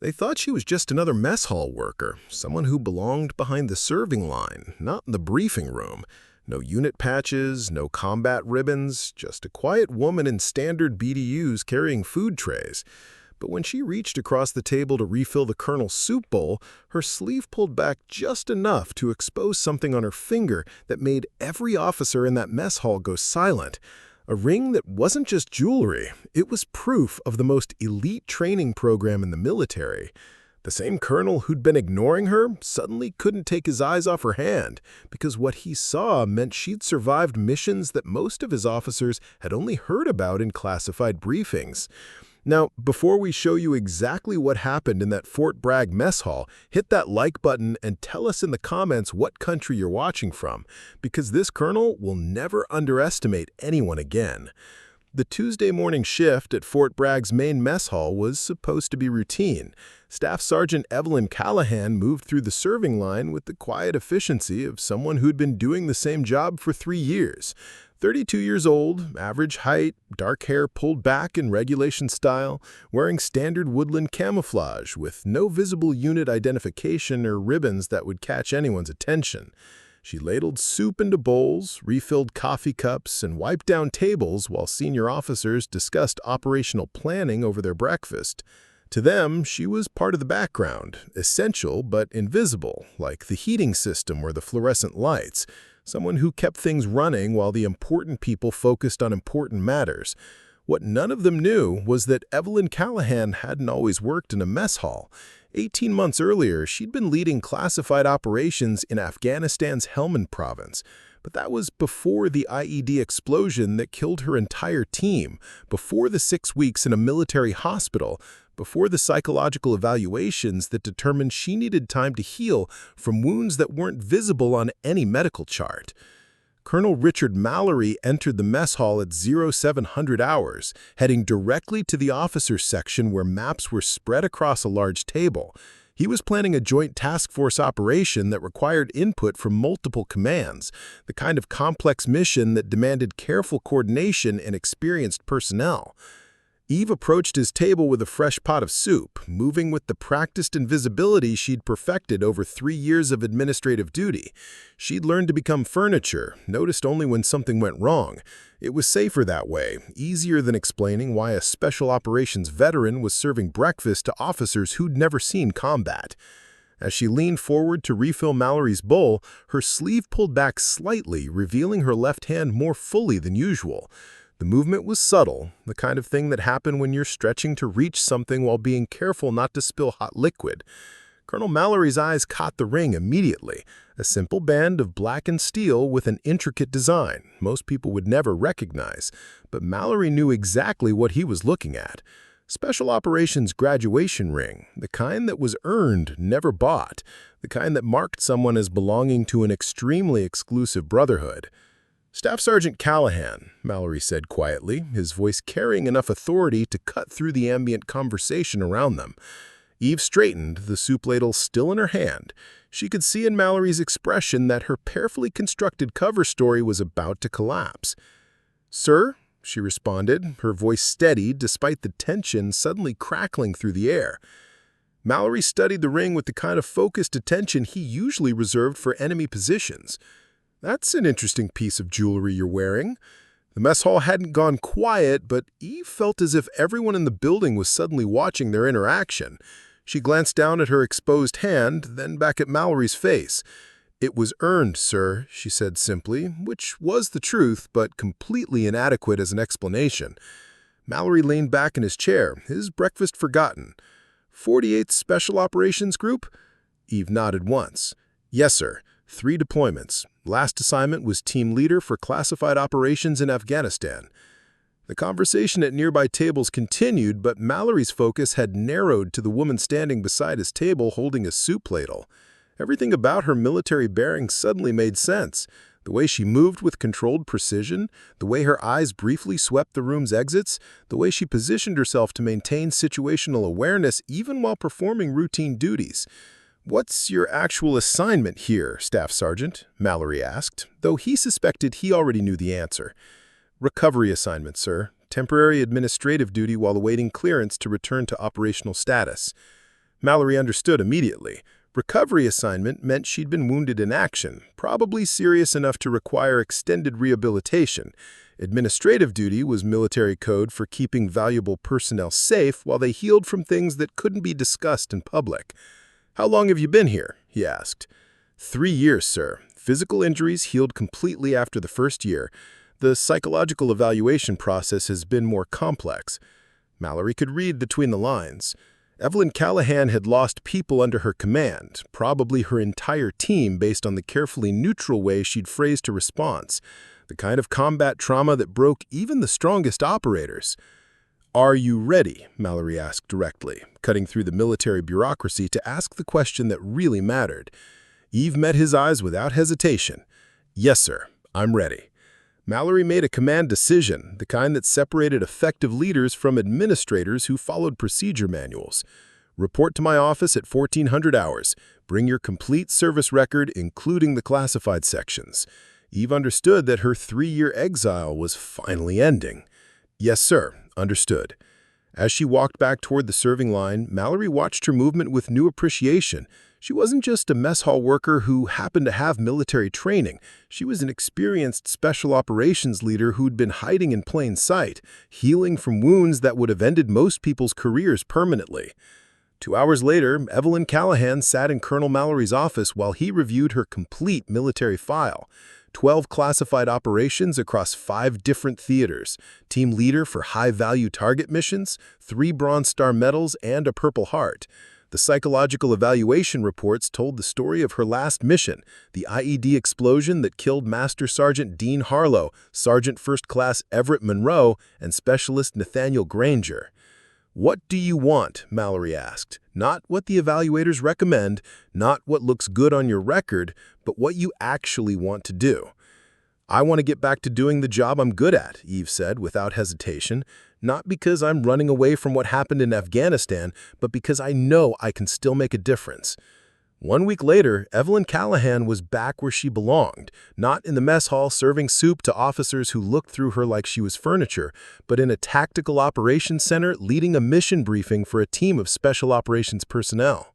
They thought she was just another mess hall worker, someone who belonged behind the serving line, not in the briefing room. No unit patches, no combat ribbons, just a quiet woman in standard BDUs carrying food trays. But when she reached across the table to refill the colonel's soup bowl, her sleeve pulled back just enough to expose something on her finger that made every officer in that mess hall go silent. A ring that wasn't just jewelry, it was proof of the most elite training program in the military. The same colonel who'd been ignoring her suddenly couldn't take his eyes off her hand, because what he saw meant she'd survived missions that most of his officers had only heard about in classified briefings. Now, before we show you exactly what happened in that Fort Bragg mess hall, hit that like button and tell us in the comments what country you're watching from, because this colonel will never underestimate anyone again. The Tuesday morning shift at Fort Bragg's main mess hall was supposed to be routine. Staff Sergeant Evelyn Callahan moved through the serving line with the quiet efficiency of someone who'd been doing the same job for 3 years. 32 years old, average height, dark hair pulled back in regulation style, wearing standard woodland camouflage with no visible unit identification or ribbons that would catch anyone's attention. She ladled soup into bowls, refilled coffee cups, and wiped down tables while senior officers discussed operational planning over their breakfast. To them, she was part of the background, essential but invisible, like the heating system or the fluorescent lights. Someone who kept things running while the important people focused on important matters. What none of them knew was that Evelyn Callahan hadn't always worked in a mess hall. 18 months earlier, she'd been leading classified operations in Afghanistan's Helmand province. But that was before the IED explosion that killed her entire team, before the 6 weeks in a military hospital, before the psychological evaluations that determined she needed time to heal from wounds that weren't visible on any medical chart. Colonel Richard Mallory entered the mess hall at 0700 hours, heading directly to the officers' section where maps were spread across a large table. He was planning a joint task force operation that required input from multiple commands, the kind of complex mission that demanded careful coordination and experienced personnel. Eve approached his table with a fresh pot of soup, moving with the practiced invisibility she'd perfected over 3 years of administrative duty. She'd learned to become furniture, noticed only when something went wrong. It was safer that way, easier than explaining why a special operations veteran was serving breakfast to officers who'd never seen combat. As she leaned forward to refill Mallory's bowl, her sleeve pulled back slightly, revealing her left hand more fully than usual. The movement was subtle, the kind of thing that happened when you're stretching to reach something while being careful not to spill hot liquid. Colonel Mallory's eyes caught the ring immediately, a simple band of blackened steel with an intricate design most people would never recognize, but Mallory knew exactly what he was looking at. Special Operations graduation ring, the kind that was earned, never bought, the kind that marked someone as belonging to an extremely exclusive brotherhood. "Staff Sergeant Callahan," Mallory said quietly, his voice carrying enough authority to cut through the ambient conversation around them. Eve straightened, the soup ladle still in her hand. She could see in Mallory's expression that her carefully constructed cover story was about to collapse. "Sir," she responded, her voice steady despite the tension suddenly crackling through the air. Mallory studied the ring with the kind of focused attention he usually reserved for enemy positions. "That's an interesting piece of jewelry you're wearing." The mess hall hadn't gone quiet, but Eve felt as if everyone in the building was suddenly watching their interaction. She glanced down at her exposed hand, then back at Mallory's face. "It was earned, sir," she said simply, which was the truth, but completely inadequate as an explanation. Mallory leaned back in his chair, his breakfast forgotten. 48th Special Operations Group? Eve nodded once. "Yes, sir. 3 deployments. Last assignment was team leader for classified operations in Afghanistan." The conversation at nearby tables continued, but Mallory's focus had narrowed to the woman standing beside his table holding a soup ladle. Everything about her military bearing suddenly made sense. The way she moved with controlled precision, the way her eyes briefly swept the room's exits, the way she positioned herself to maintain situational awareness even while performing routine duties. "What's your actual assignment here, Staff Sergeant?" Mallory asked, though he suspected he already knew the answer. "Recovery assignment, sir. Temporary administrative duty while awaiting clearance to return to operational status." Mallory understood immediately. Recovery assignment meant she'd been wounded in action, probably serious enough to require extended rehabilitation. Administrative duty was military code for keeping valuable personnel safe while they healed from things that couldn't be discussed in public. "How long have you been here?" he asked. 3 years, sir. Physical injuries healed completely after the first year. The psychological evaluation process has been more complex. Mallory could read between the lines. Evelyn Callahan had lost people under her command, probably her entire team based on the carefully neutral way she'd phrased her response, the kind of combat trauma that broke even the strongest operators. "Are you ready?" Mallory asked directly, cutting through the military bureaucracy to ask the question that really mattered. Eve met his eyes without hesitation. "Yes, sir, I'm ready." Mallory made a command decision, the kind that separated effective leaders from administrators who followed procedure manuals. "Report to my office at 1400 hours. Bring your complete service record, including the classified sections." Eve understood that her 3-year exile was finally ending. "Yes, sir. Understood." As she walked back toward the serving line, Mallory watched her movement with new appreciation. She wasn't just a mess hall worker who happened to have military training. She was an experienced special operations leader who'd been hiding in plain sight, healing from wounds that would have ended most people's careers permanently. 2 hours later, Evelyn Callahan sat in Colonel Mallory's office while he reviewed her complete military file. 12 classified operations across 5 different theaters, team leader for high-value target missions, 3 Bronze Star medals, and a Purple Heart. The psychological evaluation reports told the story of her last mission, the IED explosion that killed Master Sergeant Dean Harlow, Sergeant First Class Everett Monroe, and Specialist Nathaniel Granger. "What do you want?" Mallory asked. "Not what the evaluators recommend, not what looks good on your record, but what you actually want to do." "I want to get back to doing the job I'm good at," Eve said without hesitation. "Not because I'm running away from what happened in Afghanistan, but because I know I can still make a difference." 1 week later, Evelyn Callahan was back where she belonged, not in the mess hall serving soup to officers who looked through her like she was furniture, but in a tactical operations center leading a mission briefing for a team of special operations personnel.